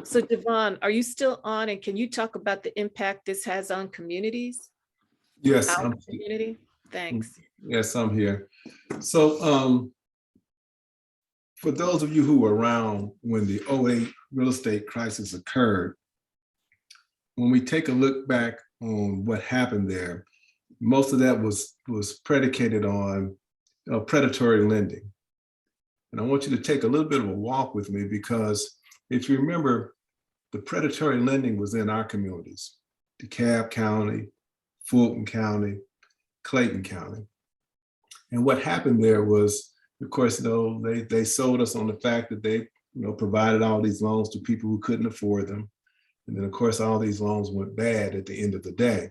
So Devon, are you still on and can you talk about the impact this has on communities, Yes, our community? Thanks. yes, I'm here. So for those of you who were around when the '08 real estate crisis occurred, when we take a look back on what happened there, most of that was predicated on predatory lending. And I want you to take a little bit of a walk with me, because if you remember, the predatory lending was in our communities, DeKalb County, Fulton County, Clayton County. And what happened there was, of course, they sold us on the fact that they provided all these loans to people who couldn't afford them. And then, of course, all these loans went bad at the end of the day.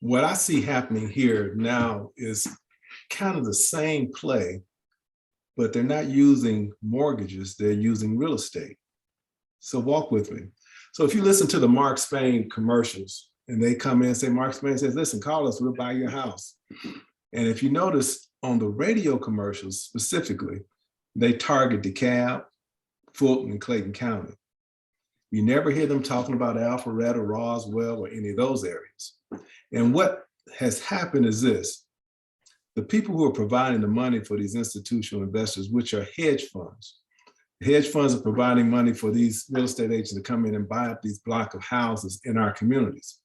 What I see happening here now is kind of the same play, but they're not using mortgages, they're using real estate. So walk with me. So if you listen to the Mark Spain commercials and they come in and say, Mark Spain says, listen, call us, we'll buy your house. And if you notice on the radio commercials specifically, they target DeKalb, Fulton, and Clayton County. You never hear them talking about Alpharetta, Roswell, or any of those areas. And what has happened is this: the people who are providing the money for these institutional investors, which are hedge funds. Hedge funds are providing money for these real estate agents to come in and buy up these block of houses in our communities.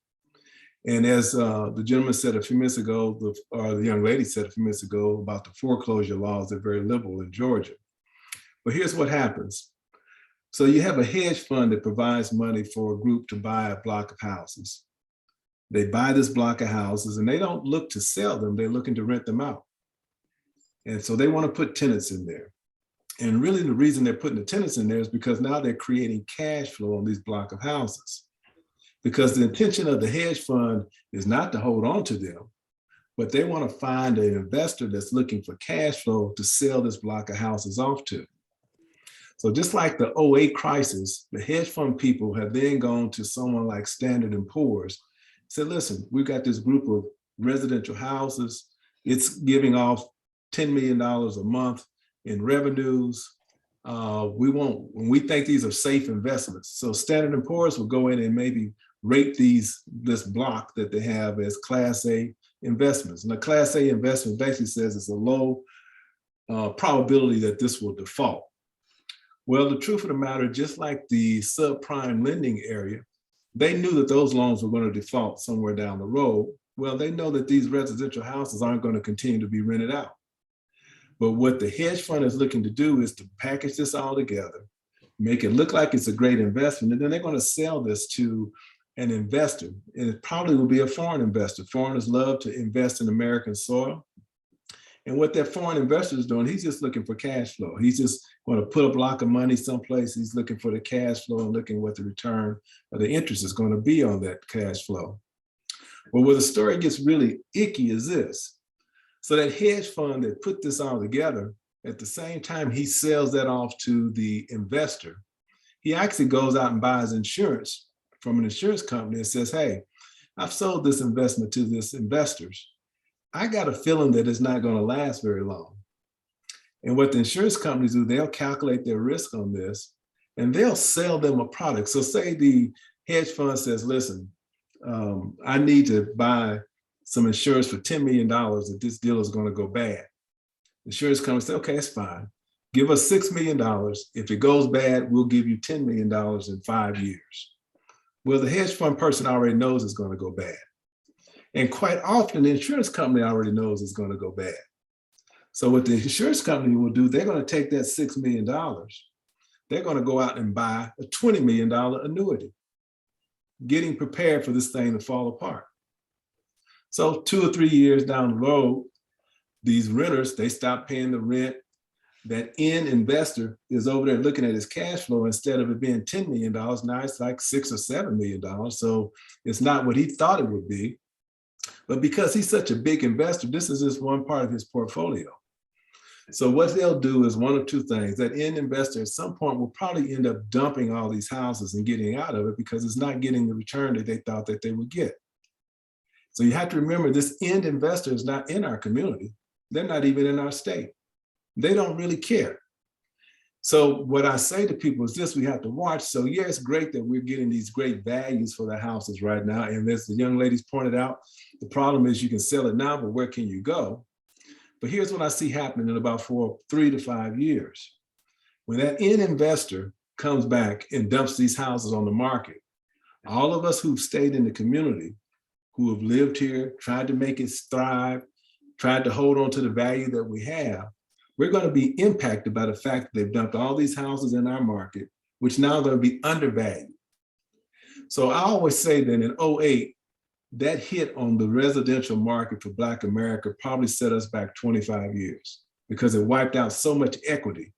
And as the gentleman said a few minutes ago, or the young lady said a few minutes ago about the foreclosure laws, they're very liberal in Georgia. But here's what happens. So you have a hedge fund that provides money for a group to buy a block of houses. They buy this block of houses and they don't look to sell them, they're looking to rent them out. And so they want to put tenants in there. And really the reason they're putting the tenants in there is because now they're creating cash flow on these block of houses. Because the intention of the hedge fund is not to hold on to them, but they want to find an investor that's looking for cash flow to sell this block of houses off to. So just like the '08 crisis, the hedge fund people have then gone to someone like Standard & Poor's, said, listen, we've got this group of residential houses. It's giving off $10 million a month in revenues. We think these are safe investments. So Standard & Poor's will go in and maybe rate this block that they have as Class A investments. And a Class A investment basically says it's a low probability that this will default. Well, the truth of the matter, just like the subprime lending area, they knew that those loans were going to default somewhere down the road. Well, they know that these residential houses aren't going to continue to be rented out. But what the hedge fund is looking to do is to package this all together, make it look like it's a great investment, and then they're going to sell this to an investor. And it probably will be a foreign investor. Foreigners love to invest in American soil. And what that foreign investor is doing, he's just looking for cash flow. He's just going to put a block of money someplace. He's looking for the cash flow and looking what the return or the interest is going to be on that cash flow. Well, where the story gets really icky is this. So that hedge fund that put this all together, at the same time he sells that off to the investor, he actually goes out and buys insurance from an insurance company and says, hey, I've sold this investment to this investors. I got a feeling that it's not going to last very long. And what the insurance companies do, they'll calculate their risk on this and they'll sell them a product. So say the hedge fund says, listen, I need to buy some insurance for $10 million that this deal is going to go bad. The insurance company says, okay, it's fine. Give us $6 million. If it goes bad, we'll give you $10 million in 5 years. Well, the hedge fund person already knows it's going to go bad. And quite often, the insurance company already knows it's going to go bad. So what the insurance company will do, they're going to take that $6 million. They're going to go out and buy a $20 million annuity, getting prepared for this thing to fall apart. So 2 or 3 years down the road, these renters, they stop paying the rent. That end investor is over there looking at his cash flow. Instead of it being $10 million, now it's like $6 or $7 million. So it's not what he thought it would be. But because he's such a big investor, this is just one part of his portfolio. So what they'll do is one of two things. That end investor at some point will probably end up dumping all these houses and getting out of it because it's not getting the return that they thought that they would get. So you have to remember, this end investor is not in our community. They're not even in our state. They don't really care. So what I say to people is this: we have to watch. So yeah, it's great that we're getting these great values for the houses right now. And as the young ladies pointed out, the problem is you can sell it now, but where can you go? But here's what I see happening in about 3 to 5 years. When that end investor comes back and dumps these houses on the market, all of us who've stayed in the community, who have lived here, tried to make it thrive, tried to hold on to the value that we have, we're going to be impacted by the fact that they've dumped all these houses in our market, which now are going to be undervalued. So I always say that in '08, that hit on the residential market for Black America probably set us back 25 years because it wiped out so much equity.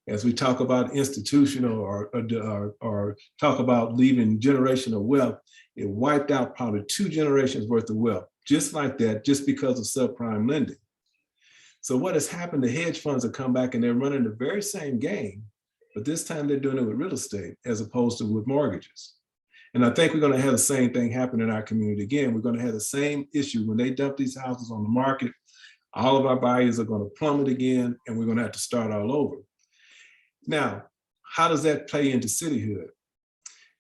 As we talk about institutional or talk about leaving generational wealth, it wiped out probably 2 generations worth of wealth, just like that, just because of subprime lending. So what has happened, the hedge funds have come back and they're running the very same game, but this time they're doing it with real estate as opposed to with mortgages. And I think we're going to have the same thing happen in our community again. We're going to have the same issue when they dump these houses on the market. All of our buyers are going to plummet again, and we're going to have to start all over. Now, how does that play into cityhood?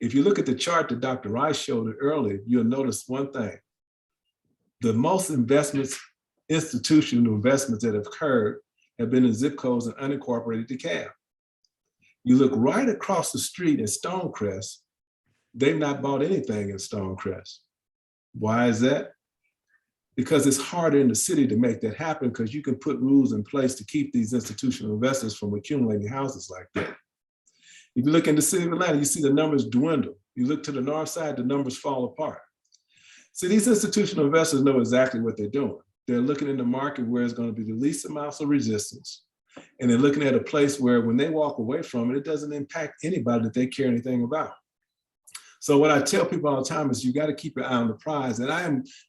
If you look at the chart that Dr. Rice showed earlier, you'll notice one thing. The most institutional investments that have occurred have been in zip codes and unincorporated DeKalb. You look right across the street in Stonecrest, they've not bought anything in Stonecrest. Why is that? Because it's harder in the city to make that happen because you can put rules in place to keep these institutional investors from accumulating houses like that. If you look in the city of Atlanta, you see the numbers dwindle. You look to the north side, the numbers fall apart. See, these institutional investors know exactly what they're doing. They're looking in the market where it's going to be the least amounts of resistance. And they're looking at a place where when they walk away from it, it doesn't impact anybody that they care anything about. So what I tell people all the time is you got to keep your eye on the prize. And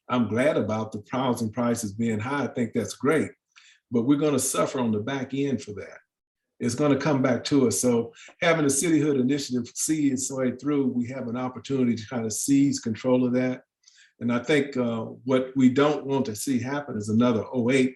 I'm glad about the housing prices being high. I think that's great, but we're going to suffer on the back end for that. It's going to come back to us. So having the Cityhood Initiative see its way through, we have an opportunity to kind of seize control of that. And I think what we don't want to see happen is another '08